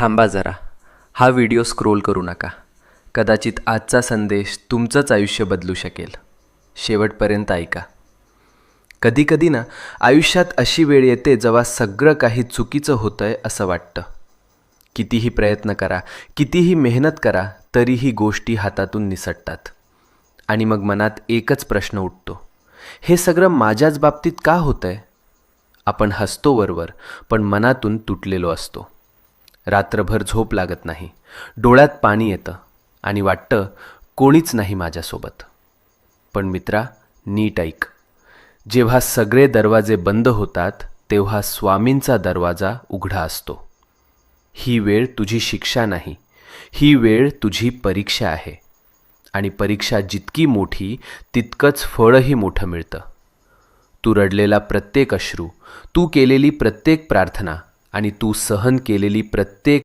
थांबा जरा, हा व्हिडिओ स्क्रोल करू नका. कदाचित आजचा संदेश तुमचंच आयुष्य बदलू शकेल. शेवटपर्यंत ऐका. कधीकधी ना आयुष्यात अशी वेळ येते जेव्हा सगळं काही चुकीचं होतंय असं वाटतं. कितीही प्रयत्न करा, कितीही मेहनत करा, तरीही गोष्टी हातातून निसटतात. आणि मग मनात एकच प्रश्न उठतो, हे सगळं माझ्याच बाबतीत का होतंय? आपण हसतो वरवर, पण मनातून तुटलेलो असतो. रात्रभर झोप लागत नाही, डोळ्यात पाणी येतं आणि वाटतं कोणीच नाही माझ्यासोबत. पण मित्रा, नीट ऐक. जेव्हा सगळे दरवाजे बंद होतात तेव्हा स्वामींचा दरवाजा उघडा असतो. ही वेळ तुझी शिक्षा नाही, ही वेळ तुझी परीक्षा आहे. आणि परीक्षा जितकी मोठी तितकंच फळही मोठं मिळतं. तू रडलेला प्रत्येक अश्रू, तू केलेली प्रत्येक प्रार्थना आणि तू सहन केलेली प्रत्येक